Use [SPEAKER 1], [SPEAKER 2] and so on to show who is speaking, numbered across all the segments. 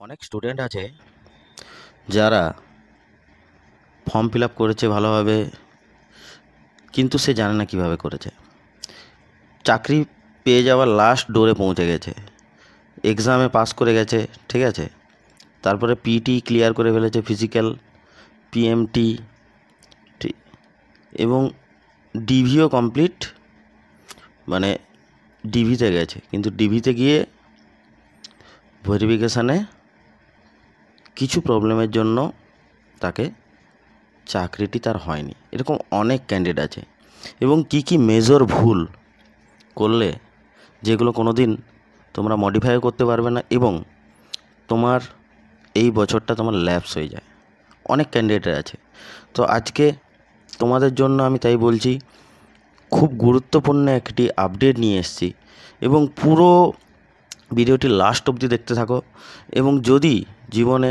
[SPEAKER 1] অনেক স্টুডেন্ট আছে যারা ফর্ম ফিল আপ করেছে ভালোভাবে, কিন্তু সে জানে না কিভাবে করেছে। চাকরি পেয়ে যাওয়ার লাস্ট ডোরে পৌঁছে গেছে, এক্সামে পাস করে গেছে, ঠিক আছে, তারপরে পিটি ক্লিয়ার করে ফেলেছে, ফিজিক্যাল, পিএমটি এবং ডিভিও কমপ্লিট, মানে ডিভিতে গেছে, কিন্তু ডিভিতে গিয়ে ভেরিফিকেশানে কিছু প্রবলেমের জন্য তাকে চাকরিটি তার হয়নি। এরকম অনেক ক্যান্ডিডেট আছে। এবং কি কি মেজর ভুল করলে যেগুলো কোনো দিন তোমরা মডিফাইও করতে পারবে না এবং তোমার এই বছরটা তোমার ল্যাপস হয়ে যায়, অনেক ক্যান্ডিডেট আছে। তো আজকে তোমাদের জন্য আমি তাই বলছি, খুব গুরুত্বপূর্ণ একটি আপডেট নিয়ে এসেছি এবং পুরো ভিডিওটি লাস্ট অবধি দেখতে থাকো। এবং যদি জীবনে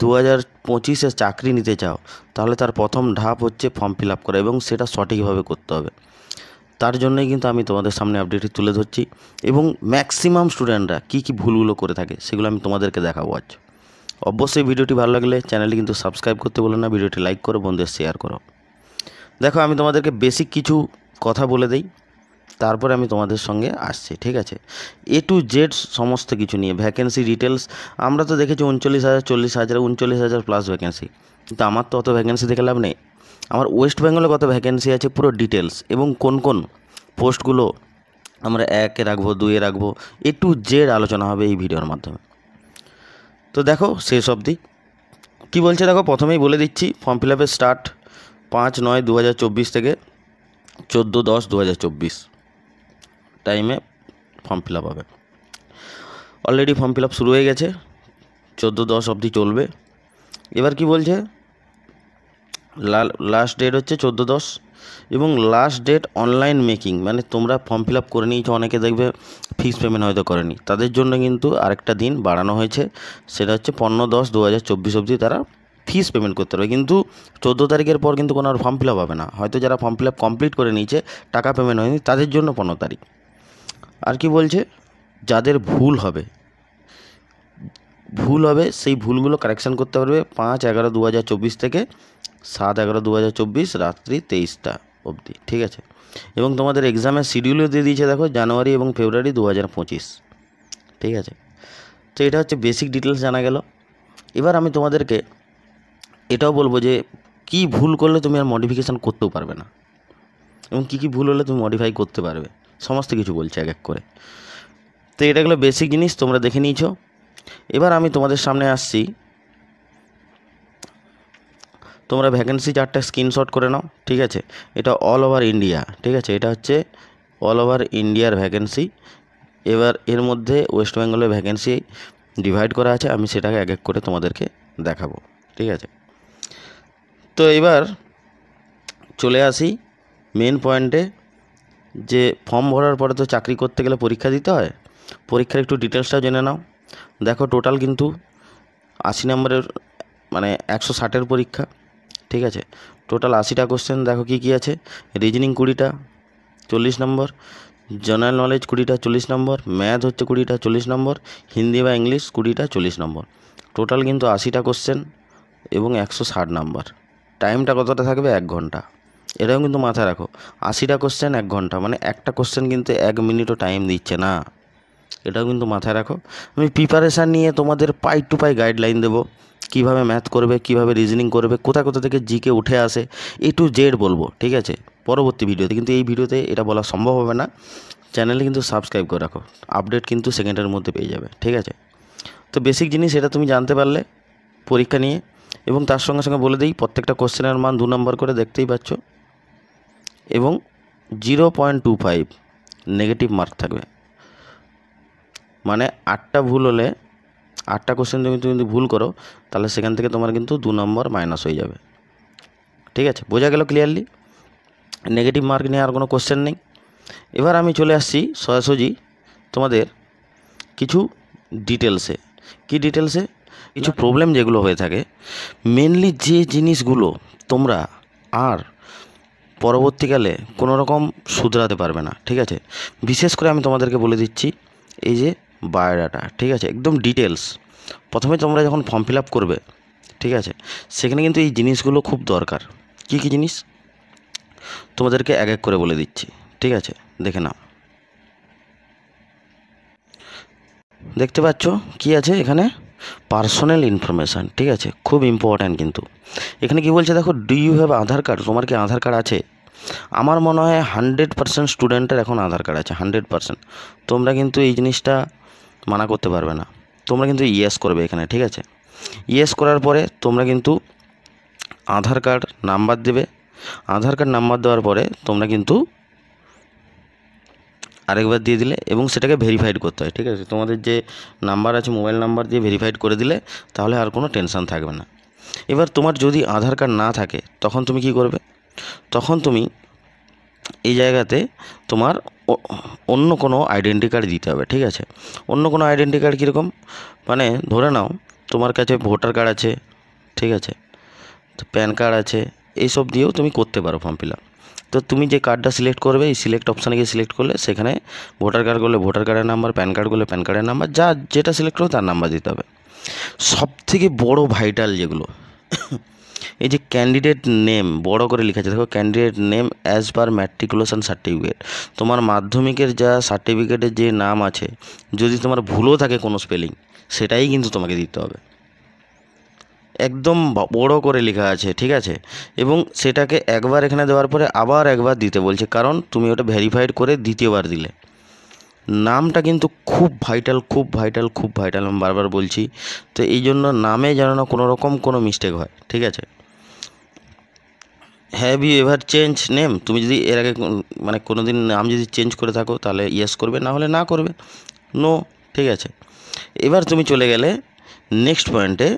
[SPEAKER 1] 2025-এ চাকরি নিতে চাও, তাহলে তার প্রথম ধাপ হচ্ছে ফর্ম ফিল আপ করা এবং সেটা সঠিকভাবে করতে হবে। তার জন্যই কিন্তু আমি তোমাদের সামনে আপডেটটি তুলে ধরছি এবং ম্যাক্সিমাম স্টুডেন্টরা কী কী ভুলগুলো করে থাকে সেগুলো আমি তোমাদেরকে দেখাবো আজ। অবশ্যই ভিডিওটি ভালো লাগলে চ্যানেলটি কিন্তু সাবস্ক্রাইব করতে বলো না, ভিডিওটি লাইক করো, বন্ধুদের শেয়ার করো। দেখো, আমি তোমাদেরকে বেসিক কিছু কথা বলে দিই, তারপরে আমি তোমাদের সঙ্গে আসছি, ঠিক আছে। এ টু জেড সমস্ত কিছু নিয়ে ভ্যাকেন্সি ডিটেলস। আমরা তো দেখেছি 39,000, 40,000, 39,000 প্লাস ভ্যাকেন্সি, কিন্তু আমার তো অত ভ্যাকেন্সি দেখে লাভ নেই। আমার ওয়েস্ট বেঙ্গলে কত ভ্যাকেন্সি আছে পুরো ডিটেলস এবং কোন কোন পোস্টগুলো আমরা 1-এ রাখবো, 2-এ রাখবো, এ টু জেড আলোচনা হবে এই ভিডিওর মাধ্যমে। তো দেখো শেষ অবধি কী বলছে দেখো। প্রথমেই বলে দিচ্ছি, ফর্ম ফিল আপের স্টার্ট 5/9/2024 থেকে 14/10/2024 টাইমে ফর্ম ফিল আপ হবে। অলরেডি ফর্ম ফিল আপ শুরু হয়ে গেছে, 14/10 অবধি চলবে। এবার কি বলছে, লাস্ট ডেট হচ্ছে 14/10 এবং লাস্ট ডেট অনলাইন মেকিং, মানে তোমরা ফর্ম ফিল আপ করে নিয়েছো, অনেকে দেখবে ফিস পেমেন্ট হয়তো করেনি, তাদের জন্য কিন্তু আরেকটা দিন বাড়ানো হয়েছে। সেটা হচ্ছে 15/10/2024 অবধি তারা ফিস পেমেন্ট করতে হবে, কিন্তু 14 তারিখের পর কিন্তু কোনো আর ফর্ম ফিল আপ হবে না। হয়তো যারা ফর্ম ফিল আপ কমপ্লিট করে নিয়েছে, টাকা পেমেন্ট হয়নি, তাদের জন্য 15 তারিখ। আর কি বলছে, যাদের ভুল হবে সেই ভুলগুলো কারেকশান করতে পারবে 5/11/2024 থেকে 7/11/2024 রাত্রি 23টা অবধি, ঠিক আছে। এবং তোমাদের এক্সামের শিডিউলও দিয়ে দিয়েছে দেখো, জানুয়ারি এবং ফেব্রুয়ারি 2025, ঠিক আছে। তো এটা হচ্ছে বেসিক ডিটেলস জানা গেল। এবার আমি তোমাদেরকে এটাও বলবো যে কি ভুল করলে তুমি আর মডিফিকেশান করতেও পারবে না এবং কী কী ভুল হলে তুমি মডিফাই করতে পারবে, সমস্ত কিছু বলছে এক এক করে। তো এটা গেলো বেসিক জিনিস, তোমরা দেখে নিয়েছো। এবার আমি তোমাদের সামনে আসছি, তোমরা ভ্যাকেন্সি চার্টটা স্ক্রিনশট করে নাও, ঠিক আছে। এটা অল ওভার ইন্ডিয়া, ঠিক আছে, এটা হচ্ছে অল ওভার ইন্ডিয়ার ভ্যাকেন্সি। এবার এর মধ্যে ওয়েস্ট বেঙ্গলের ভ্যাকেন্সি ডিভাইড করা আছে, আমি সেটাকে এক এক করে তোমাদেরকে দেখাবো, ঠিক আছে। তো এবার চলে আসি মেন পয়েন্টে, যে ফর্ম ভরার পরে তো চাকরি করতে গেলে পরীক্ষা দিতে হয়। পরীক্ষার একটু ডিটেলসটা জেনে নাও। দেখো, টোটাল কিন্তু 80 নম্বরের, মানে 160-এর পরীক্ষা, ঠিক আছে। টোটাল 80টা কোশ্চেন। দেখো কী কী আছে, রিজনিং 20টা 40 নম্বর, জেনারেল নলেজ 20টা 40 নম্বর, ম্যাথ হচ্ছে 20টা 40 নম্বর, হিন্দি বা ইংলিশ 20টা 40 নম্বর। টোটাল কিন্তু 80টা কোশ্চেন এবং 160 নম্বর। টাইমটা কতটা থাকবে, 1 ঘন্টা। এটাও কিন্তু মাথায় রাখো, 80টা কোশ্চেন 1 ঘন্টা, মানে একটা কোশ্চেন কিন্তু 1 মিনিটও টাইম দিচ্ছে না, এটাও কিন্তু মাথায় রাখো। আমি প্রিপারেশান নিয়ে তোমাদের পাই টু পাই গাইডলাইন দেবো, কীভাবে ম্যাথ করবে, কীভাবে রিজনিং করবে, কোথা কোথা থেকে জিকে উঠে আসে, এ টু জেড বলবো, ঠিক আছে, পরবর্তী ভিডিওতে। কিন্তু এই ভিডিওতে এটা বলা সম্ভব হবে না। চ্যানেলে কিন্তু সাবস্ক্রাইব করে রাখো, আপডেট কিন্তু সেকেন্ডের মধ্যে পেয়ে যাবে, ঠিক আছে। তো বেসিক জিনিস এটা তুমি জানতে পারলে পরীক্ষা নিয়ে। এবং তার সঙ্গে সঙ্গে বলে দিই, প্রত্যেকটা কোশ্চেনের মান 2 নম্বর করে, দেখতেই পাচ্ছ, এবং 0.25 নেগেটিভ মার্ক থাকবে। মানে 8টা ভুল হলে, 8টা কোশ্চেন তুমি যদি ভুল করো, তাহলে সেখান থেকে তোমার কিন্তু 2 নম্বর মাইনাস হয়ে যাবে, ঠিক আছে। বোঝা গেল ক্লিয়ারলি? নেগেটিভ মার্ক নিয়ে আর কোনো কোশ্চেন নেই। এবার আমি চলে আসছি সরাসরি তোমাদের কিছু ডিটেলসে। কি ডিটেলসে? কিছু প্রবলেম যেগুলো হয়ে থাকে, মেনলি যে জিনিসগুলো তোমরা আর পরবর্তীকালে কোনো রকম শুধরাতে পারবে না, ঠিক আছে। বিশেষ করে আমি তোমাদেরকে বলে দিচ্ছি, এই যে বায়োডাটা, ঠিক আছে, একদম ডিটেলস। প্রথমে তোমরা যখন ফর্ম ফিল আপ করবে, ঠিক আছে, সেখানে কিন্তু এই জিনিসগুলো খুব দরকার। কী কী জিনিস তোমাদেরকে এক এক করে বলে দিচ্ছি, ঠিক আছে, দেখে নাও। দেখতে পাচ্ছ কি আছে এখানে? পার্সোনাল ইনফরমেশান, ঠিক আছে, খুব ইম্পর্ট্যান্ট। কিন্তু এখানে কি বলছে দেখো, do you have Aadhaar card? তোমার কি আধার কার্ড আছে? আমার মনে হয় 100% স্টুডেন্টের এখন আধার কার্ড আছে, 100%। তোমরা কিন্তু এই জিনিসটা মানা করতে পারবে না, তোমরা কিন্তু ইয়েস করবে এখানে, ঠিক আছে। ইয়েস করার পরে তোমরা কিন্তু আধার কার্ড নাম্বার দেবে। আধার কার্ড নাম্বার দেওয়ার পরে তোমরা কিন্তু আরেকবার দিয়ে দিলে এবং সেটাকে ভেরিফাইড করতে হয়, ঠিক আছে। তোমাদের যে নাম্বার আছে মোবাইল নাম্বার দিয়ে ভেরিফাইড করে দিলে তাহলে আর কোনো টেনশান থাকবে না। এবার তোমার যদি আধার কার্ড না থাকে তখন তুমি কি করবে? তখন তুমি এই জায়গাতে তোমার অন্য কোনো আইডেন্টি কার্ড দিতে হবে, ঠিক আছে। অন্য কোনো আইডেন্টি কার্ড কীরকম? মানে ধরে নাও তোমার কাছে ভোটার কার্ড আছে, ঠিক আছে, তো প্যান কার্ড আছে, এইসব দিয়েও তুমি করতে পারো ফর্ম ফিল আপ। তো তুমি যে কার্ডটা সিলেক্ট করবে, এই সিলেক্ট অপশানে গিয়ে সিলেক্ট করলে সেখানে ভোটার কার্ড করলে ভোটার কার্ডের নাম্বার, প্যান কার্ড করলে প্যান কার্ডের নাম্বার, যেটা সিলেক্ট করবে তার নাম্বার দিতে হবে। সবথেকে বড় ভাইটাল যেগুলো, এই যে ক্যান্ডিডেট নেম বড় করে লেখা আছে দেখো, candidate name as per matriculation certificate. তোমার মাধ্যমিকের যা সার্টিফিকেটের যে নাম আছে, যদি তোমার ভুলও থাকে কোনো স্পেলিং, সেটাই কিন্তু তোমাকে দিতে হবে। একদম বড় করে লেখা আছে, ঠিক আছে। এবং সেটাকে একবার এখানে দেওয়ার পরে আবার একবার দিতে বলছে, কারণ তুমি ওটা ভেরিফাইড করে দ্বিতীয়বার দিলে। নামটা কিন্তু খুব ভাইটাল, খুব ভাইটাল, খুব ভাইটাল, আমি বারবার বলছি। তো এই জন্য নামে যেন না কোনো রকম কোনো মিস্টেক হয়, ঠিক আছে। Have you ever change name? তুমি যদি এর আগে মানে কোনো দিন নাম যদি চেঞ্জ করে থাকো তাহলে ইয়েস করবে, না হলে না করবে, নো, ঠিক আছে। এবার তুমি চলে গেলে নেক্সট পয়েন্টে,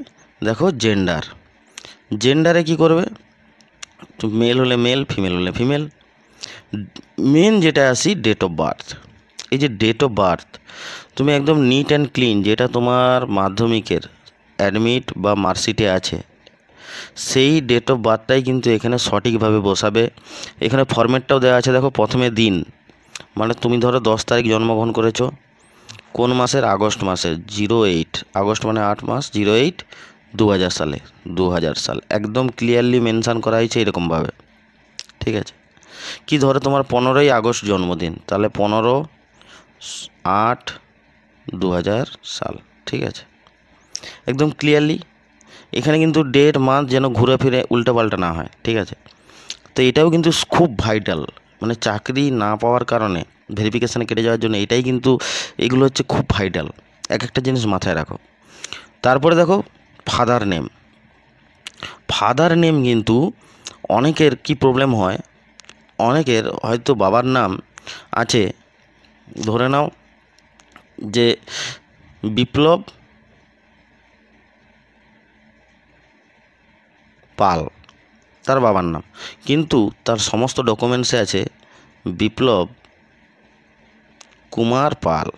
[SPEAKER 1] দেখো জেন্ডার। জেন্ডারে কি করবে? মেল হলে মেল, ফিমেল হলে ফিমেল। মেন যেটা আসি, ডেট অফ বার্থ। এই যে ডেট অফ বার্থ তুমি একদম নিট অ্যান্ড ক্লিন, যেটা তোমার মাধ্যমিকের অ্যাডমিট বা মার্কশিটে আছে, সেই ডেট অফ বার্থটাই কিন্তু এখানে সঠিকভাবে বসাবে। এখানে ফরম্যাটটাও দেওয়া আছে দেখো, প্রথমে দিন, মানে তুমি ধরো 10 তারিখ জন্মগ্রহণ করেছো, কোন মাসের? আগস্ট মাসের, 08, আগস্ট মানে 8 মাস, 08 2000 সালে, 2000 সাল একদম ক্লিয়ারলি মেনশান করা হয়েছে এরকমভাবে, ঠিক আছে। কি ধরো তোমার 15ই আগস্ট জন্মদিন, তাহলে 15/8/2000 সাল, ঠিক আছে, একদম ক্লিয়ারলি। এখানে কিন্তু ডেট মান্থ যেন ঘুরে ফিরে উল্টোপাল্টা না হয়, ঠিক আছে। তো এটাও কিন্তু খুব ভাইটাল, মানে চাকরি না পাওয়ার কারণে ভেরিফিকেশানে কেটে যাওয়ার জন্য এটাই কিন্তু, এগুলো হচ্ছে খুব ভাইটাল, এক একটা জিনিস মাথায় রাখো। তারপরে দেখো ফাদার নেম। ফাদার নেম কিন্তু অনেকের কি প্রবলেম হয়, অনেকের হয়তো বাবার নাম আছে, ধরে নাও যে বিপ্লব পাল, তার বাবার নাম, কিন্তু তার সমস্ত ডকুমেন্টসে আছে বিপ্লব কুমার পাল।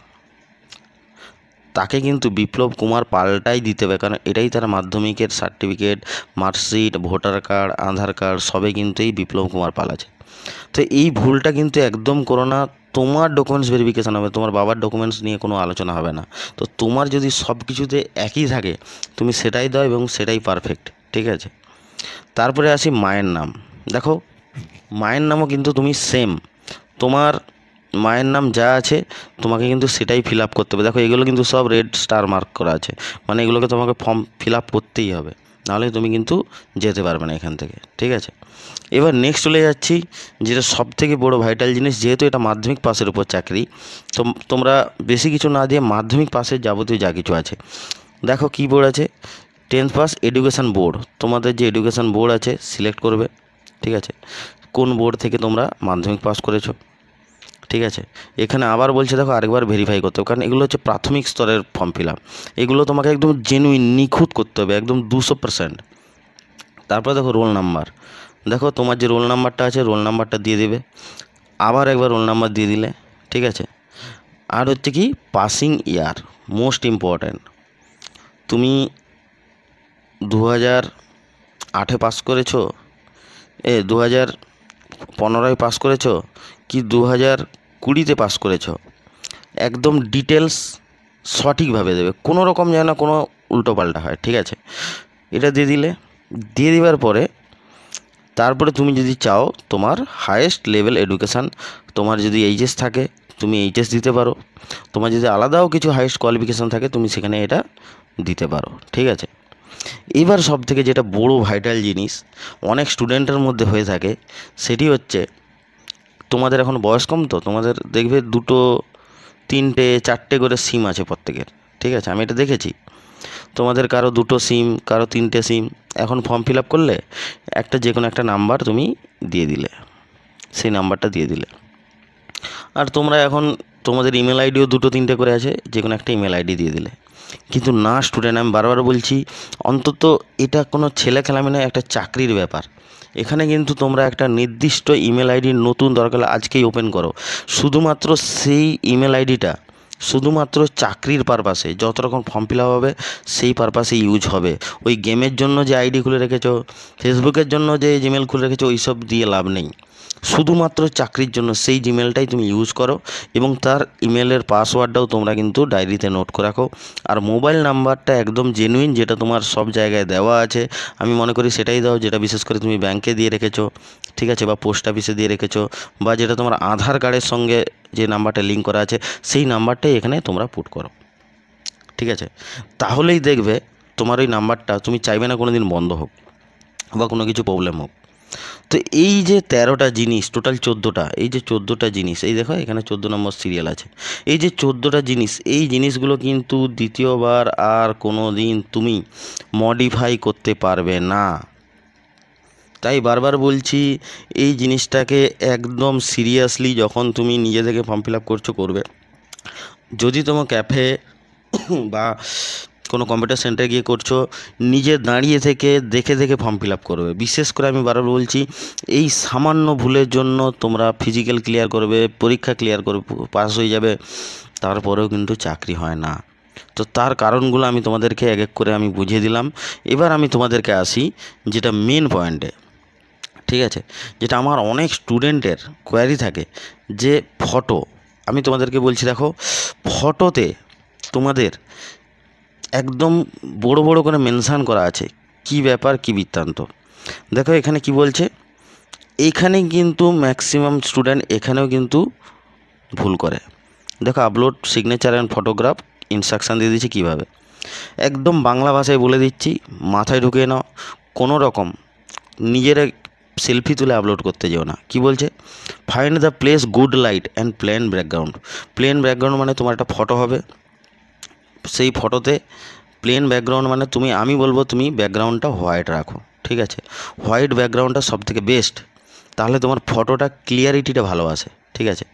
[SPEAKER 1] তাকে কিন্তু বিপ্লব কুমার পালটাই দিতে হবে, কারণ এটাই তার মাধ্যমিকের সার্টিফিকেট, মার্কশিট, ভোটার কার্ড, আধার কার্ড সবে কিন্তু এই বিপ্লব কুমার পাল আছে। তো এই ভুলটা কিন্তু একদম করো না। তোমার ডকুমেন্টস ভেরিফিকেশান হবে, তোমার বাবার ডকুমেন্টস নিয়ে কোনো আলোচনা হবে না। তো তোমার যদি সব কিছুতে একই থাকে তুমি সেটাই দাও এবং সেটাই পারফেক্ট, ঠিক আছে। তারপরে আসি মায়ের নাম। দেখো মায়ের নামও কিন্তু তুমি সেম, তোমার মায়ের নাম যা আছে তোমাকে কিন্তু সেটাই ফিল আপ করতে হবে। দেখো এগুলো কিন্তু সব রেড স্টার মার্ক করা আছে, মানে এগুলোকে তোমাকে ফর্ম ফিল আপ করতেই হবে, নাহলে তুমি কিন্তু যেতে পারবে না এখান থেকে, ঠিক আছে। এবার নেক্সট চলে যাচ্ছি, যেটা সবথেকে বড় ভাইটাল জিনিস, যেহেতু এটা মাধ্যমিক পাসের উপর চাকরি, তো তোমরা বেশি কিছু না দিয়ে মাধ্যমিক পাসের যাবতীয় যা কিছু আছে, দেখো কী বোর্ড আছে, 10th পাস এডুকেশান বোর্ড। তোমাদের যে এডুকেশান বোর্ড আছে সিলেক্ট করবে, ঠিক আছে, কোন বোর্ড থেকে তোমরা মাধ্যমিক পাস করেছো, ঠিক আছে। এখানে আবার বলছে দেখো আরেকবার ভেরিফাই করতে হবে, কারণ এগুলো হচ্ছে প্রাথমিক স্তরের ফর্ম ফিল আপ, এগুলো তোমাকে একদম জেনুইন নিখুঁত করতে হবে, একদম 200%। তারপরে দেখো রোল নাম্বার, দেখো তোমার যে রোল নাম্বারটা আছে রোল নাম্বারটা দিয়ে দেবে, আবার একবার রোল নাম্বার দিয়ে দিলে, ঠিক আছে। আর হচ্ছে কি পাসিং ইয়ার, মোস্ট ইম্পর্ট্যান্ট। তুমি 2008 পাস করেছো, 2015 পাস করেছো কি 2020 পাস করেছো, একদম ডিটেলস সঠিকভাবে দেবে, কোনো রকম যেন কোনো উল্টো পাল্টা হয়, ঠিক আছে। এটা দিয়ে দেওয়ার পরে তারপরে তুমি যদি চাও তোমার হায়েস্ট লেভেল এডুকেশান, তোমার যদি এইচএস থাকে তুমি এইচএস দিতে পারো, তোমার যদি আলাদাও কিছু হায়েস্ট কোয়ালিফিকেশান থাকে তুমি সেখানে এটা দিতে পারো, ঠিক আছে। এবার সব থেকে যেটা বড় ভাইটাল জিনিস অনেক স্টুডেন্টের মধ্যে হয়ে থাকে, সেটি হচ্ছে তোমাদের এখন বয়স কম, তো তোমাদের দেখবে 2, 3, 4টে করে সিম আছে প্রত্যেকের, ঠিক আছে। আমি এটা দেখেছি, তোমাদের কারো 2টো সিম, কারো 3টে সিম। এখন ফর্ম ফিল আপ করলে একটা যে কোনো একটা নাম্বার তুমি দিয়ে দিলে, সেই নাম্বারটা দিয়ে দিলে, আর তোমরা এখন তোমাদের ইমেল আইডিও 2, 3টে করে আছে, যে কোনো একটা ইমেল আইডি দিয়ে দিলে। কিন্তু না স্টুডেন্ট, আমি বারবার বলছি, অন্তত এটা কোনো ছেলে খেলামি নয়, একটা চাকরির ব্যাপার। এখানে কিন্তু তোমরা একটা নির্দিষ্ট ইমেল আইডি নতুন দরকার হলে আজকেই ওপেন করো, শুধুমাত্র সেই ইমেল আইডিটা শুধুমাত্র চাকরির পারপাসে, যত রকম ফর্ম ফিল আপ হবে সেই পারপাসে ইউজ হবে। ওই গেমের জন্য যে আইডি খুলে রেখেছো, ফেসবুকের জন্য যে জিমেল খুলে রেখেছো, ওই সব দিয়ে লাভ নেই। শুধুমাত্র চাকরির জন্য সেই জিমেলটাই তুমি ইউজ করো, এবং তার ইমেলের পাসওয়ার্ডটাও তোমরা কিন্তু ডায়েরিতে নোট করে রাখো। আর মোবাইল নাম্বারটা একদম জেনুইন, যেটা তোমার সব জায়গায় দেওয়া আছে, আমি মনে করি সেটাই দাও, যেটা বিশেষ করে তুমি ব্যাংকে দিয়ে রেখেছো, ঠিক আছে, বা পোস্ট অফিসে দিয়ে রেখেছো, বা যেটা তোমার আধার কার্ডের সঙ্গে যে নাম্বারটা লিঙ্ক করা আছে সেই নাম্বারটাই এখানে তোমরা পুট করো, ঠিক আছে। তাহলেই দেখবে তোমার ওই নাম্বারটা তুমি চাইবে না কোনো দিন বন্ধ হোক বা কোনো কিছু প্রবলেম হোক। তো এই যে 13টা জিনিস, টোটাল 14টা, এই যে 14টা জিনিস, এই দেখো এখানে 14 নম্বর সিরিয়াল আছে, এই যে 14টা জিনিস, এই জিনিসগুলো কিন্তু দ্বিতীয়বার আর কোনো দিন তুমি মডিফাই করতে পারবে না। তাই বারবার বলছি, এই জিনিসটাকে একদম সিরিয়াসলি যখন তুমি নিজে থেকে ফর্ম ফিল আপ করবে। যদি তোমার ক্যাফে বা কোনো কম্পিউটার সেন্টারে গিয়ে করছো, নিজে দাঁড়িয়ে থেকে দেখে দেখে ফর্ম ফিল আপ করবে। বিশেষ করে আমি বারবার বলছি, এই সামান্য ভুলের জন্য তোমরা ফিজিক্যাল ক্লিয়ার করবে, পরীক্ষা ক্লিয়ার করবে, পাস হয়ে যাবে, তারপরেও কিন্তু চাকরি হয় না। তো তার কারণগুলো আমি তোমাদেরকে এক এক করে আমি বুঝিয়ে দিলাম। এবার আমি তোমাদেরকে আসি যেটা মেন পয়েন্টে, ঠিক আছে, যেটা আমার অনেক স্টুডেন্টের কোয়ারি থাকে, যে ফটো। আমি তোমাদেরকে বলছি, দেখো ফটোতে তোমাদের একদম বড় বড় করে মেনশান করা আছে কি ব্যাপার, কি বৃত্তান্ত। দেখো এখানে কি বলছে, এখানে কিন্তু ম্যাক্সিমাম স্টুডেন্ট এখানেও কিন্তু ভুল করে। দেখো upload signature and photograph, instruction দিয়ে দিচ্ছি কীভাবে, একদম বাংলা ভাষায় বলে দিচ্ছি, মাথায় ঢুকিয়ে নাও। কোনো রকম নিজের সেলফি তুলে আপলোড করতে যেও না। কি বলছে, find the place good light and plain background. Plain background মানে তোমার একটা ফটো হবে, সেই ফটোতে প্লেন ব্যাকগ্রাউন্ড মানে আমি বলবো তুমি ব্যাকগ্রাউন্ডটা হোয়াইট রাখো, ঠিক আছে। হোয়াইট ব্যাকগ্রাউন্ডটা সবথেকে বেস্ট, তাহলে তোমার ফটোটা ক্লিয়ারিটিটা ভালো আসে, ঠিক আছে।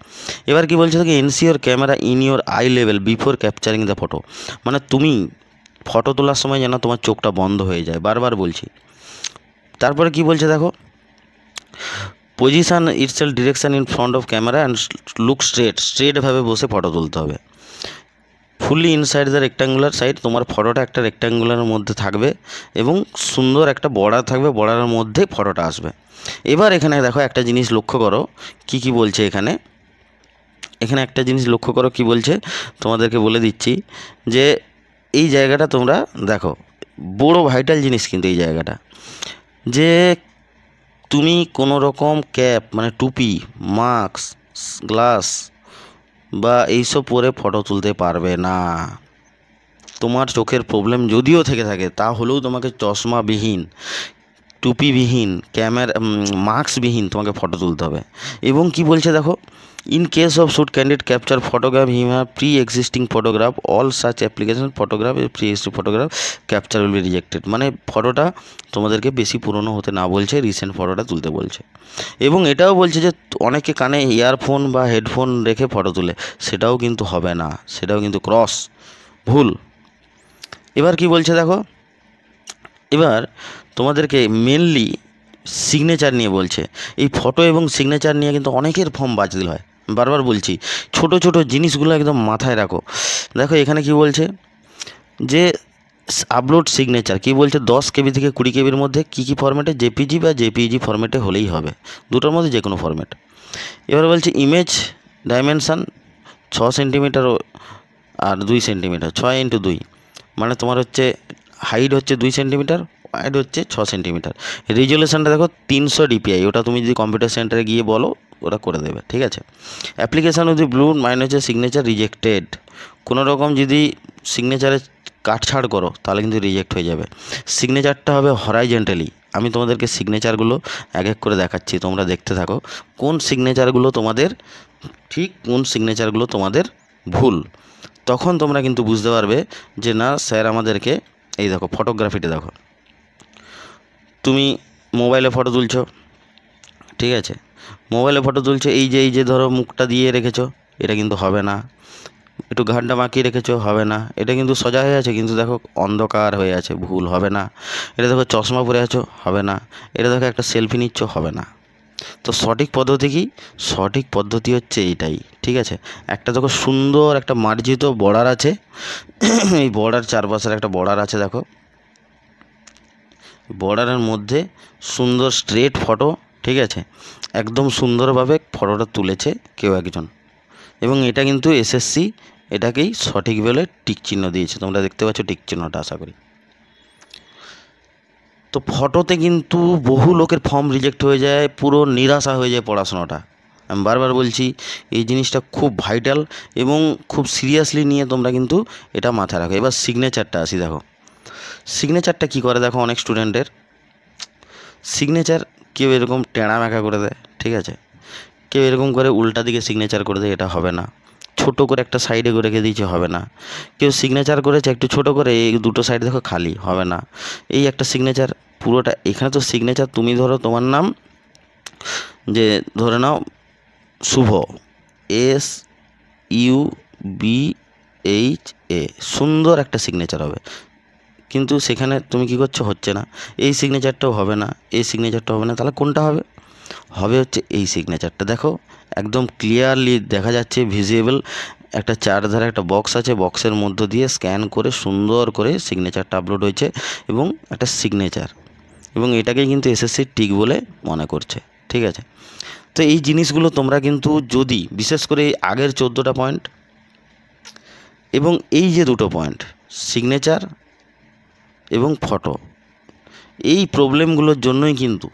[SPEAKER 1] এবার কি বলছে তোকে, ensure camera in your I level before capturing the photo. মানে তুমি ফটো তোলার সময় যেন তোমার চোখটা বন্ধ হয়ে যায়, বারবার বলছি। তারপরে কি বলছে দেখো, position itself direction in front of camera and look স্ট্রেটভাবে বসে ফটো তুলতে হবে। Fully inside the rectangular side, তোমার ফটোটা একটা রেক্ট্যাঙ্গুলারের মধ্যে থাকবে এবং সুন্দর একটা বর্ডার থাকবে, বর্ডারের মধ্যে ফটোটা আসবে। এবার এখানে দেখো একটা জিনিস লক্ষ্য করো, কি বলছে এখানে একটা জিনিস লক্ষ্য করো কি বলছে, তোমাদেরকে বলে দিচ্ছি যে এই জায়গাটা তোমরা দেখো, বড় ভাইটাল জিনিস কিন্তু এই জায়গাটা, যে তুমি কোনো রকম ক্যাপ মানে টুপি, মাস্ক, গ্লাস বা এইসব পরে ফটো তুলতে পারবে না। তোমার চোখের প্রবলেম যদিও থেকে থাকে, তাহলেও তোমাকে চশমাবিহীন, টুপিবিহীন, মাস্কবিহীন তোমাকে ফটো তুলতে হবে। এবং কি বলছে দেখো, in case of should candidate capture photograph him have pre existing photograph all such application photograph pre existing photograph capture will be rejected. মানে ফটোটা তোমাদেরকে বেশি পুরনো হতে না বলছে, রিসেন্ট ফটোটা তুলতে বলছে। এবং এটাও বলছে যে অনেকে কানে ইয়ারফোন বা হেডফোন রেখে ফটো তুলে, সেটাও কিন্তু হবে না, সেটাও কিন্তু ভুল। এবার কি বলছে দেখো, এবার তোমাদেরকে মেনলি সিগনেচার নিয়ে বলছে। এই ফটো এবং সিগনেচার নিয়ে কিন্তু অনেকের ফর্ম বাতিল হয়, বারবার বলছি, ছোট ছোট জিনিসগুলো একদম মাথায় রাখো। দেখো এখানে কি বলছে, যে আপলোড সিগনেচার কি বলছে, 10 KB থেকে 20 KBর মধ্যে কী ফরম্যাটে, জেপিজি বা জেপিইজি ফরম্যাটে হলেই হবে, দুটোর মধ্যে যে কোনো ফরম্যাট। এবার বলছে ইমেজ ডাইমেনশান 6 সেন্টিমিটার আর 2 সেন্টিমিটার, 6 × 2 মানে তোমার হচ্ছে হাইট হচ্ছে 2 সেন্টিমিটার, হাইট হচ্ছে 6 সেন্টিমিটার। রেজুলেশনটা দেখো 300 DPI, ওটা তুমি যদি কম্পিউটার সেন্টারে গিয়ে বলো ওরা করে দেবে, ঠিক আছে। অ্যাপ্লিকেশান যদি ব্লু মাইন হচ্ছে সিগনেচার রিজেক্টেড, কোনো রকম যদি সিগনেচারে কাটছাড় করো তাহলে কিন্তু রিজেক্ট হয়ে যাবে। সিগনেচারটা হবে হরাইজেন্টালি। আমি তোমাদেরকে সিগনেচারগুলো এক এক করে দেখাচ্ছি, তোমরা দেখতে থাকো কোন সিগনেচারগুলো তোমাদের ঠিক, কোন সিগনেচারগুলো তোমাদের ভুল। তখন তোমরা কিন্তু বুঝতে পারবে যে না স্যার আমাদেরকে, এই দেখো ফটোগ্রাফিটা দেখো, তুমি মোবাইলে ফটো তুলছো, ঠিক আছে, মোবাইলে ফটো তুলছো, এই যে ধরো মুখটা দিয়ে রেখেছো, এটা কিন্তু হবে না। একটু ঘাটটা মাখিয়ে রেখেছো, হবে না। এটা কিন্তু সোজা হয়ে আছে, কিন্তু দেখো অন্ধকার হয়ে আছে, ভুল, হবে না। এটা দেখো চশমা পরে আছো, হবে না। এটা দেখো একটা সেলফি নিচ্ছ, হবে না। তো সঠিক পদ্ধতি কি? সঠিক পদ্ধতি হচ্ছে এইটাই, ঠিক আছে। একটা দেখো সুন্দর একটা মার্জিত বর্ডার আছে, এই বর্ডার চারপাশের একটা বর্ডার আছে, দেখো বর্ডারের মধ্যে সুন্দর স্ট্রেট ফটো, ঠিক আছে, একদম সুন্দরভাবে ফটোটা তুলেছে কেউ একজন, এবং এটা কিন্তু এসএসসি এটাকেই সঠিক বলে টিক চিহ্ন দিয়েছে, তোমরা দেখতে পাচ্ছ টিক চিহ্নটা, আশা করি। তো ফটোতে কিন্তু বহু লোকের ফর্ম রিজেক্ট হয়ে যায়, পুরো নিরাশা হয়ে যায় পড়াশোনাটা। আমি বারবার বলছি এই জিনিসটা খুব ভাইটাল এবং খুব সিরিয়াসলি নিয়ে তোমরা কিন্তু এটা মাথায় রাখো। এবার সিগনেচারটা আসি, দেখো সিগনেচারটা কী করে, দেখো অনেক স্টুডেন্টের সিগনেচার কেউ এরকম টেঁড়া মেঁকা করে দেয়, ঠিক আছে, কেউ এরকম করে উল্টা দিকে সিগনেচার করে দেয়, এটা হবে না। ছোটো করে একটা সাইডে করে রেখে দিয়েছে, হবে না। কেউ সিগনেচার করেছে একটু ছোটো করে, এই দুটো সাইড দেখো খালি, হবে না। এই একটা সিগনেচার পুরোটা, এখানে তো সিগনেচার তুমি ধরো তোমার নাম, যে ধরে নাও শুভ, SUBHA, সুন্দর একটা সিগনেচার হবে, কিন্তু সেখানে তুমি কী করছো, হচ্ছে না। এই সিগনেচারটাও হবে না, এই সিগনেচারটাও হবে না, তাহলে কোনটা হবে? হবে হচ্ছে এই সিগনেচারটা। দেখো একদম ক্লিয়ারলি দেখা যাচ্ছে, ভিজিবল একটা চারধারে একটা বক্স আছে, বক্সের মধ্য দিয়ে স্ক্যান করে সুন্দর করে সিগনেচারটা আপলোড হয়েছে, এবং একটা সিগনেচার, এবং এটাকেই কিন্তু এসএসসি টিক বলে মনে করছে, ঠিক আছে। তো এই জিনিসগুলো তোমরা কিন্তু যদি বিশেষ করে এই আগের 14টা পয়েন্ট এবং এই যে দুটো পয়েন্ট সিগনেচার এবং ফটো, এই প্রবলেমগুলোর জন্যই কিন্তু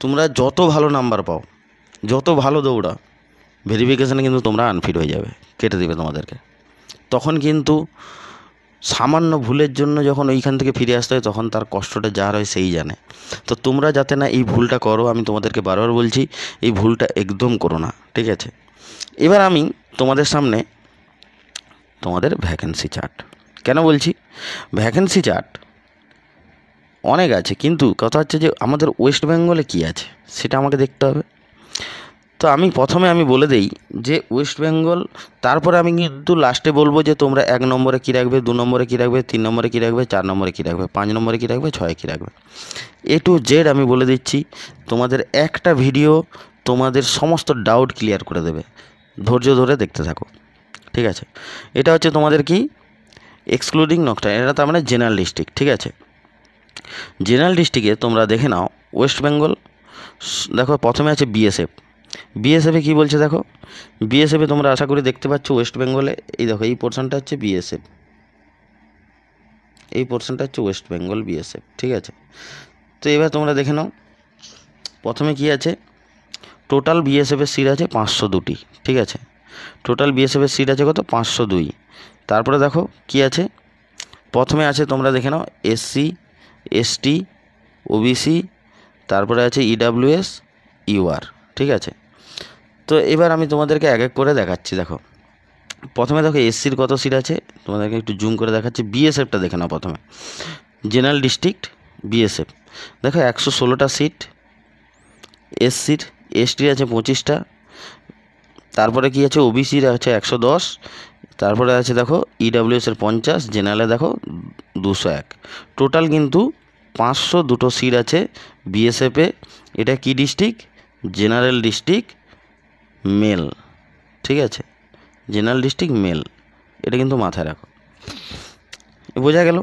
[SPEAKER 1] তোমরা যত ভালো নাম্বার পাও, যত ভালো দৌড়াও, ভেরিফিকেশানে কিন্তু তোমরা আনফিট হয়ে যাবে, কেটে দেবে তোমাদেরকে। তখন কিন্তু সামান্য ভুলের জন্য যখন ওইখান থেকে ফিরে আসতে হয়, তখন তার কষ্টটা যার হয় সেই জানে। তো তোমরা যাতে না এই ভুলটা করো, আমি তোমাদেরকে বারবার বলছি এই ভুলটা একদম করো না, ঠিক আছে। এবার আমি তোমাদের সামনে তোমাদের ভ্যাকেন্সি চার্ট, কেন বলছি ভ্যাকেন্সি চার্ট অনেক আছে, কিন্তু কথা হচ্ছে যে আমাদের ওয়েস্ট বেঙ্গলে কী আছে সেটা আমাকে দেখতে হবে। তো প্রথমে আমি বলে দেই যে ওয়েস্ট বেঙ্গল, তারপরে আমি কিন্তু লাস্টে বলবো যে তোমরা 1 নম্বরে কী রাখবে, 2 নম্বরে কী রাখবে, 3 নম্বরে কী রাখবে, 4 নম্বরে কী রাখবে, 5 নম্বরে কী রাখবে, 6 কী রাখবে, A to Z আমি বলে দিচ্ছি। তোমাদের একটা ভিডিও তোমাদের সমস্ত ডাউট ক্লিয়ার করে দেবে, ধৈর্য ধরে দেখতে থাকো, ঠিক আছে। এটা হচ্ছে তোমাদের কি এক্সক্লুডিং নকশা, এটা তার মানে জেনারেল ডিস্ট্রিক্ট, ঠিক আছে। জেনারেল ডিস্ট্রিক্টে তোমরা দেখে নাও ওয়েস্ট বেঙ্গল, দেখো প্রথমে আছে বিএসএফে কী বলছে, দেখো বিএসএফে তোমরা আশা করি দেখতে পাচ্ছ ওয়েস্ট বেঙ্গলে, এই দেখো এই পোর্শনটা হচ্ছে বিএসএফ, এই পোর্শনটা হচ্ছে ওয়েস্ট বেঙ্গল বিএসএফ, ঠিক আছে। তো এবার তোমরা দেখে নাও প্রথমে কি আছে, টোটাল বিএসএফের সিট আছে 502টি, ঠিক আছে। টোটাল বিএসএফের সিট আছে কত, 502। তারপরে দেখো কি আছে, প্রথমে আছে তোমরা দেখে নাও SC ST OBC, তারপরে আছে EWS UR, ঠিক আছে। তো এবার আমি তোমাদেরকে এক এক করে দেখাচ্ছি। দেখো প্রথমে দেখো SCর কত সিট আছে, তোমাদেরকে একটু জুম করে দেখাচ্ছি। বিএসএফটা দেখে নাও প্রথমে, জেনারেল ডিস্ট্রিক্ট বিএসএফ, দেখো 116টা সিট SCর, STর আছে 25টা, তারপরে কি আছে OBCর আছে 110, তারপরে আছে দেখো EWSের 50, জেনারেলে দেখো 201, টোটাল কিন্তু 502টো সিট আছে বিএসএফে। এটা কি ডিস্ট্রিক্ট, জেনারেল ডিস্ট্রিক্ট মেল, ঠিক আছে, জেনারেল ডিস্ট্রিক্ট মেল, এটা কিন্তু মাথায় রাখো, বোঝা গেল।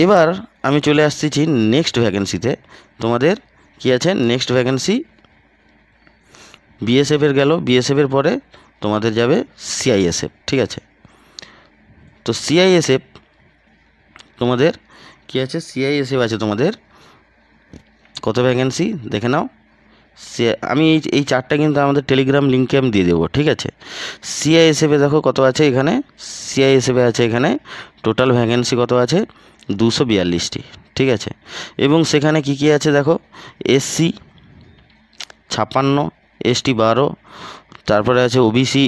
[SPEAKER 1] এবার আমি চলে আসতেছি নেক্সট ভ্যাকেন্সিতে। তোমাদের কি আছে নেক্সট ভ্যাকেন্সি, বিএসএফের গেল, বিএসএফের পরে তোমাদের যাবে সিআইএসএফ, ঠিক আছে। তো সিআইএসএফ তোমাদের কী আছে, সিআইএসএফ আছে তোমাদের কত ভ্যাকেন্সি দেখে নাও। আমি এই চারটা কিন্তু আমাদের টেলিগ্রাম লিঙ্কে আমি দিয়ে দেবো, ঠিক আছে। সিআইএসএফে দেখো কত আছে এখানে, সিআইএসএফে আছে এখানে টোটাল ভ্যাকেন্সি কত আছে 242টি, ঠিক আছে। এবং সেখানে কি কি আছে দেখো, এসসি 56, এসটি 12, তারপরে আছে ওবিসি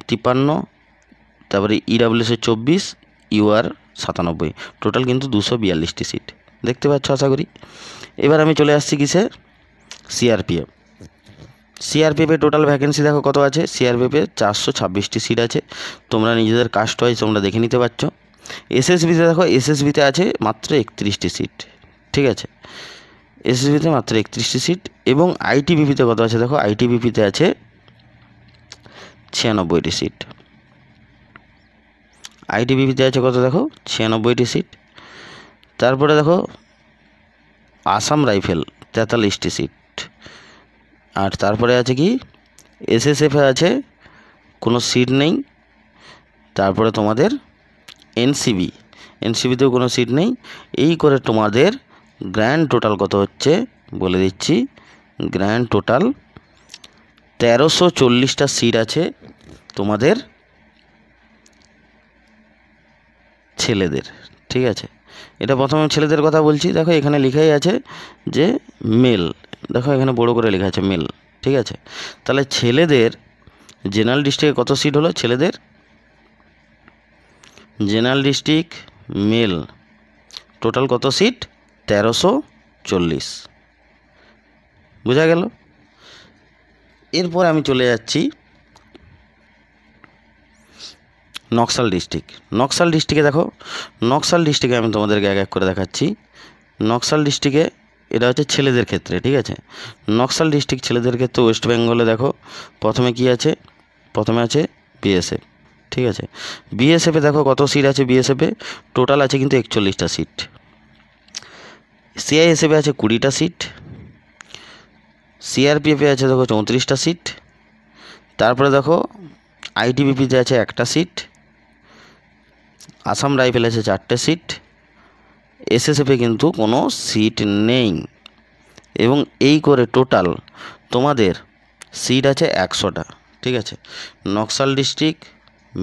[SPEAKER 1] 53, তারপরে ইডাব্লিউএস 24, ইউআর 97, টোটাল কিন্তু 242টি সিট দেখতে পাচ্ছ আশা করি। এবার আমি চলে আসছি কিসে, সিআরপিএফ। সিআরপিএফের টোটাল ভ্যাকেন্সি দেখো কত আছে, সিআরপিএফে 426টি সিট আছে, তোমরা নিজেদের কাস্ট ওয়াইজ তোমরা দেখে নিতে পারছো। এসএসবিতে দেখো, এসএসবিতে আছে মাত্র 31টি সিট, ঠিক আছে, এসএসবিতে মাত্র 31টি সিট। এবং আইটিবিপিতে কত আছে দেখো, আইটিবিপিতে আছে 96টি সিট, আইটিবিপিতে আছে কত দেখো 96টি সিট। তারপরে দেখো আসাম রাইফেল 43টি সিট। আর তারপরে আছে কি, এসএসএফে আছে কোনো সিট নেই। তারপরে তোমাদের এনসিবিতেও কোনো সিট নেই। এই করে তোমাদের গ্র্যান্ড টোটাল কত হচ্ছে বলে দিচ্ছি, গ্র্যান্ড টোটাল 1340টা সিট আছে তোমাদের ছেলেদের, ঠিক আছে। এটা প্রথমে ছেলেদের কথা বলছি, দেখো এখানে লেখাই আছে যে মেল, দেখো এখানে বড় করে লেখা আছে মেল, ঠিক আছে। তাহলে ছেলেদের জেনারেল ডিস্ট্রিক্টে কত সিট হলো, ছেলেদের জেনারেল ডিস্ট্রিক্ট মেল টোটাল কত সিট 1340, বোঝা গেল। এরপর আমি চলে যাচ্ছি নকশাল ডিস্ট্রিক্ট। নকশাল ডিস্ট্রিক্টে দেখো, নকশাল ডিস্ট্রিক্টে আমি তোমাদেরকে এক এক করে দেখাচ্ছি। নকশাল ডিস্ট্রিক্টে এটা হচ্ছে ছেলেদের ক্ষেত্রে, ঠিক আছে। নকশাল ডিস্ট্রিক্ট ছেলেদের ক্ষেত্রে ওয়েস্ট বেঙ্গলে দেখো প্রথমে কি আছে, প্রথমে আছে বিএসএফ, ঠিক আছে। বিএসএফে দেখো কত সিট আছে, বিএসএফে টোটাল আছে কিন্তু 41টা সিট। সিআইএসএফে আছে 20টা সিট। সিআরপিএফে আছে দেখো 34টা সিট। তারপরে দেখো আইটিবিপিতে আছে 1টা সিট। আসাম রাইফেল আছে 4টে সিট। এসএসএফে কিন্তু কোনো সিট নেই। এবং এই করে টোটাল তোমাদের সিট আছে 100টা, ঠিক আছে। নকশাল ডিস্ট্রিক্ট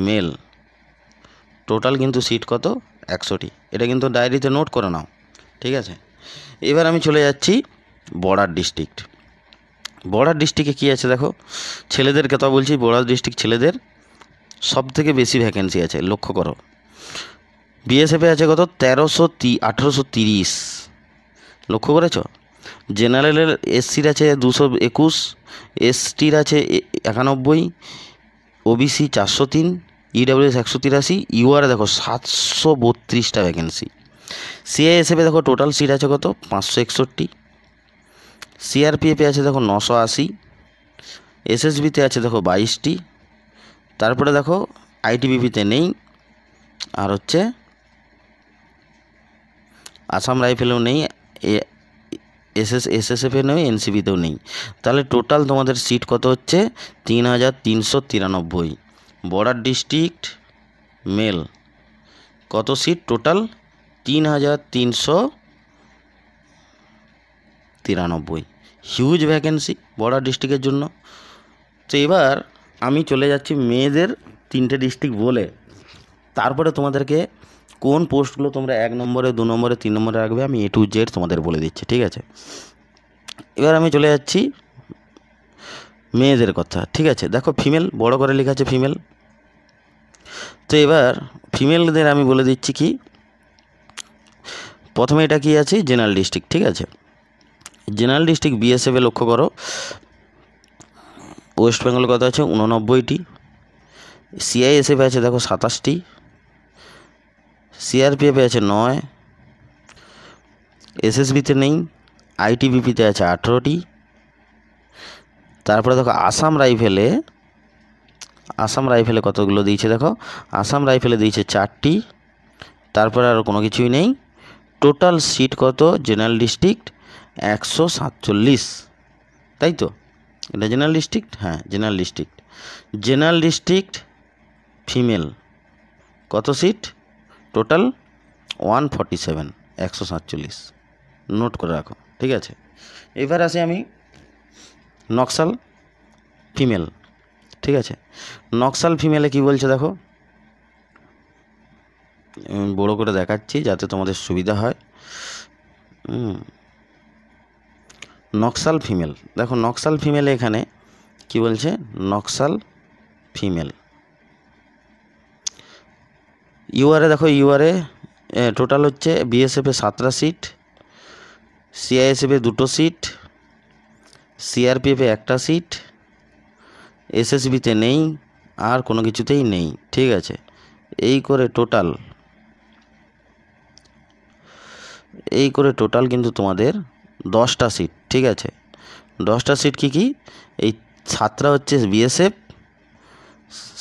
[SPEAKER 1] মেল টোটাল কিন্তু সিট কত 100টি, এটা কিন্তু ডায়েরিতে নোট করে নাও, ঠিক আছে। এবার আমি চলে যাচ্ছি বর্ডার ডিস্ট্রিক্ট। বর্ডার ডিস্ট্রিক্টে কী আছে দেখো, ছেলেদের কথা বলছি, বর্ডার ডিস্ট্রিক্ট ছেলেদের সব থেকে বেশি ভ্যাকেন্সি আছে, লক্ষ্য করো। বিএসএফে আছে কত 1830, লক্ষ্য করেছ। জেনারেলের এসসির আছে 221, এসটির আছে 91, ওবিসি 403, ইডাব্লিউএস 183, ইউআর দেখো 732টা ভ্যাকেন্সি। সিআইএসএফে দেখো টোটাল সিট আছে কত 561, সিআরপিএফে আছে দেখো 980, এসএসবিতে আছে দেখো 22টি। তারপরে দেখো আইটিবিপিতে নেই, আর হচ্ছে আসাম রাইফেলেও নেই, এসএসএফে নেই, এনসিবিতেও নেই। তাহলে টোটাল তোমাদের সিট কত হচ্ছে 3393। বর্ডার ডিস্ট্রিক্ট মেল কত seat total 3393, huge vacancy border ডিস্ট্রিক্টের জন্য। তো এবার আমি চলে যাচ্ছি মেয়েদের 3টে ডিস্ট্রিক্ট বলে, তারপরে তোমাদেরকে কোন পোস্টগুলো তোমরা 1 নম্বরে 2 নম্বরে 3 নম্বরে রাখবে আমি A to Z তোমাদের বলে দিচ্ছি, ঠিক আছে। এবার আমি চলে যাচ্ছি মেয়েদের কথা, ঠিক আছে। দেখো ফিমেল বড় করে লেখা আছে ফিমেল। তো এবার ফিমেলদের আমি বলে দিচ্ছি কি, প্রথমে এটা কি আছে জেনারেল ডিস্ট্রিক্ট, ঠিক আছে। জেনারেল ডিস্ট্রিক্ট বিএসএফে লক্ষ্য করো ওয়েস্ট বেঙ্গল কত আছে 89টি। সিআইএসএফে আছে দেখো 27টি, সিআরপিএফে আছে 9, এসএসবিতে নেই, আইটিবিপিতে আছে 18টি। তারপরে দেখো আসাম রাইফেলে কতগুলো দিয়েছে দেখো, আসাম রাইফেলে দিয়েছে 4টি। তারপরে আর কোনো কিছুই নেই। টোটাল সিট কত জেনারেল ডিস্ট্রিক্ট 147, তাই তো, এটা জেনারেল ডিস্ট্রিক্ট, হ্যাঁ general district. General district female কত সিট? টোটাল 147, 147, নোট করে রাখো, ঠিক আছে। এবার আসি আমি নকশাল ফিমেল, ঠিক আছে। নকশাল ফিমেলে কি বলছে দেখো, বড় করে দেখাচ্ছি যাতে তোমাদের সুবিধা হয়। নকশাল ফিমেল, দেখো নকশাল ফিমেলে এখানে কি বলছে, নকশাল ফিমেল ইউআরএ, দেখো ইউআরএ টোটাল হচ্ছে বিএসএফে 7টা সিট, সিআইএসএফে 2টো সিট, সিআরপিএফে 1টা সিট, এসএসবিতে নেই, আর কোনো কিছুতেই নেই, ঠিক আছে। এই করে টোটাল কিন্তু তোমাদের 10টা সিট, ঠিক আছে। 10টা সিট কি কি, এই 7টা হচ্ছে বিএসএফ,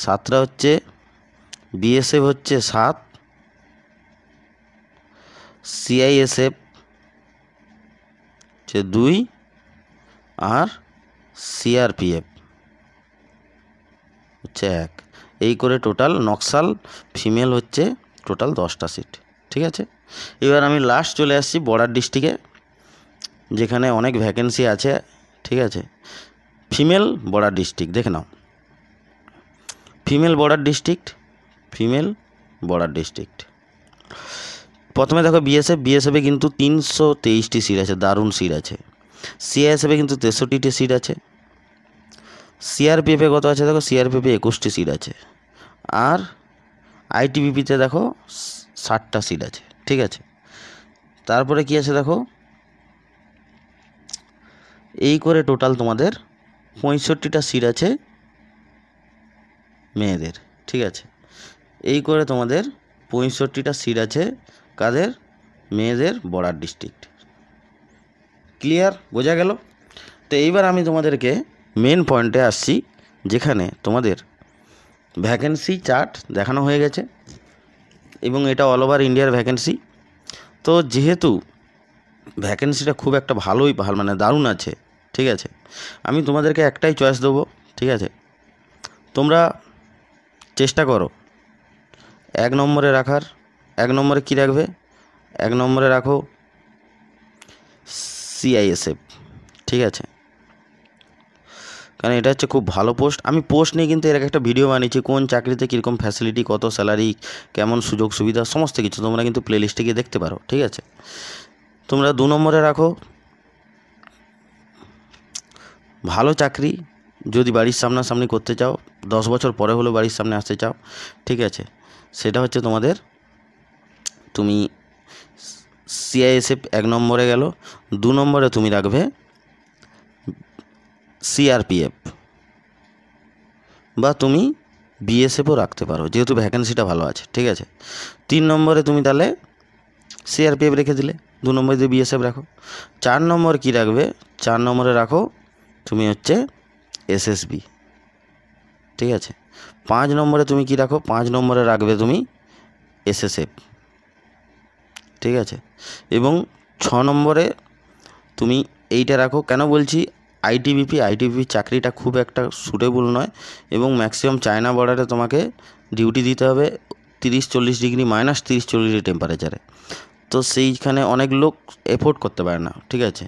[SPEAKER 1] 7টা হচ্ছে বিএসএফ হচ্ছে 7, সিআইএসএফ হচ্ছে 2, আর সিআরপিএফ হচ্ছে 1। এই করে টোটাল নকশাল ফিমেল হচ্ছে টোটাল 10টা সিট, ঠিক আছে। এবার আমি লাস্ট চলে আসছি বর্ডার ডিস্ট্রিক্টে, যেখানে অনেক ভ্যাকেন্সি আছে, ঠিক আছে। ফিমেল বর্ডার ডিস্ট্রিক্ট দেখে নাও, ফিমেল বর্ডার ডিস্ট্রিক্ট। প্রথমে দেখো বিএসএফে কিন্তু 323টি সিট আছে, দারুণ সিট আছে। সিআইএসএফে কিন্তু 63টি সিট আছে। সিআরপিএফে কত আছে দেখো, সিআরপিএফে 21টি সিট আছে। আর আইটিবিপিতে দেখো 60টা সিট আছে, ঠিক আছে। তারপরে কি আছে দেখো, এই করে টোটাল তোমাদের 65টা সিট আছে মেয়েদের, ঠিক আছে। এই করে তোমাদের 65টা সিট আছে কাদের, মেয়েদের বর্ডার ডিস্ট্রিক্ট। ক্লিয়ার, বোঝা গেল? তো এইবার আমি তোমাদেরকে মেন পয়েন্টে আসছি, যেখানে তোমাদের ভ্যাকেন্সি চার্ট দেখানো হয়ে গেছে, এবং এটা অল ওভার ইন্ডিয়ার ভ্যাকেন্সি। তো যেহেতু ভ্যাকেন্সিটা খুব একটা ভালো মানে দারুণ আছে, ঠিক আছে, আমি তোমাদেরকে একটাই চয়েস দেবো, ঠিক আছে। তোমরা চেষ্টা করো 1 নম্বরে রাখার। 1 নম্বরে কী রাখবে? 1 নম্বরে রাখো সিআইএসএফ, ঠিক আছে, কারণ এটা হচ্ছে খুব ভালো পোস্ট। আমি পোস্ট নিয়ে কিন্তু এর একটা ভিডিও বানিয়েছি, কোন চাকরিতে কীরকম ফ্যাসিলিটি, কত স্যালারি, কেমন সুযোগ সুবিধা, সমস্ত কিছু তোমরা কিন্তু প্লেলিস্টে গিয়ে দেখতে পারো, ঠিক আছে। তোমরা 2 নম্বরে রাখো ভালো চাকরি, যদি বাড়ির সামনাসামনি করতে চাও, 10 বছর পরে হলেও বাড়ির সামনে আসতে চাও, ঠিক আছে, সেটা হচ্ছে তোমাদের, তুমি সিআইএসএফ 1 নম্বরে গেল। 2 নম্বরে তুমি রাখবে সিআরপিএফ, বা তুমি বিএসএফও রাখতে পারো, যেহেতু ভ্যাকেন্সিটা ভালো আছে, ঠিক আছে। 3 নম্বরে তুমি তাহলে সিআরপিএফ রেখে দিলে, 2 নম্বরে দিয়ে বিএসএফ রাখো। 4 নম্বর কি রাখবে? 4 নম্বরে রাখো তুমি হচ্ছে এসএসবি, ঠিক আছে। 5 নম্বরে তুমি কি রাখো? 5 নম্বরে রাখবে তুমি এসএসএফ, ঠিক আছে। এবং 6 নম্বরে তুমি এইটা রাখো। কেন বলছি আইটিবিপি চাকরিটা খুব একটা সুটেবল নয়, এবং ম্যাক্সিমাম চায়না বর্ডারে তোমাকে ডিউটি দিতে হবে 30-40 ডিগ্রি, -30-40 ডিগ্রি টেম্পারেচারে। তো সেইখানে অনেক লোক এফোর্ড করতে পারে না, ঠিক আছে।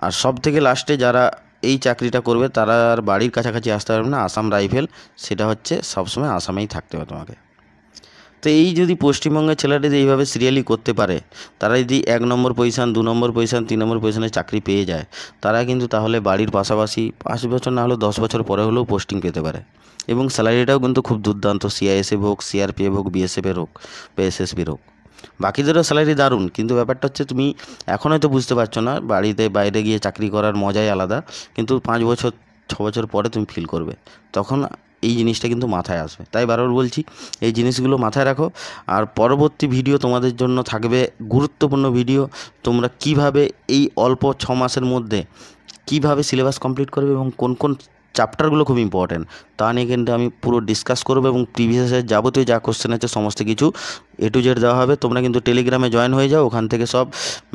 [SPEAKER 1] আর সব থেকে লাস্টে যারা এই চাকরিটা করবে তারা আর বাড়ির কাছাকাছি আসতে পারবে না, আসাম রাইফেল, সেটা হচ্ছে সবসময় আসামেই থাকতে হবে তোমাকে। তো এই যদি পশ্চিমবঙ্গের ছেলেটা যদি এইভাবে সিরিয়ালি করতে পারে, তারা যদি 1 নম্বর পজিশান, 2 নম্বর পজিশান, 3 নম্বর পজিশানে চাকরি পেয়ে যায়, তারা কিন্তু তাহলে বাড়ির পাশাপাশি 5 বছর না হলেও 10 বছর পরে হলেও পোস্টিং পেতে পারে, এবং স্যালারিটাও কিন্তু খুব দুর্দান্ত, সিআইএসএফ হোক, সিআরপিএফ হোক, বিএসএফের হোক বা এসএসবির হোক, বাকিদেরও স্যালারি দারুণ। কিন্তু ব্যাপারটা হচ্ছে তুমি এখন হয়তো বুঝতে পারছো না, বাড়িতে বাইরে গিয়ে চাকরি করার মজাই আলাদা, কিন্তু 5 বছর 6 বছর পরে তুমি ফিল করবে, তখন এই জিনিসটা কিন্তু মাথায় আসবে। তাই বারবার বলছি এই জিনিসগুলো মাথায় রাখো। আর পরবর্তী ভিডিও তোমাদের জন্য থাকবে গুরুত্বপূর্ণ ভিডিও, তোমরা কিভাবে এই অল্প 6 মাসের মধ্যে কিভাবে সিলেবাস কমপ্লিট করবে এবং কোন কোন চ্যাপ্টারগুলো খুব ইম্পর্ট্যান্ট তা নিয়ে কিন্তু আমি পুরো ডিসকাস করবো, এবং প্রিভিয়াসের যাবতীয় যা কোশ্চেন আছে সমস্ত কিছু A to Z দেওয়া হবে। তোমরা কিন্তু টেলিগ্রামে জয়েন হয়ে যাও, ওখান থেকে সব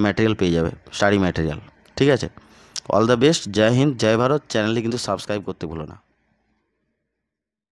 [SPEAKER 1] ম্যাটেরিয়াল পেয়ে যাবে, স্টাডি ম্যাটেরিয়াল, ঠিক আছে। অল দ্য বেস্ট, জয় হিন্দ, জয় ভারত। চ্যানেলটি কিন্তু সাবস্ক্রাইব করতে ভুলো না।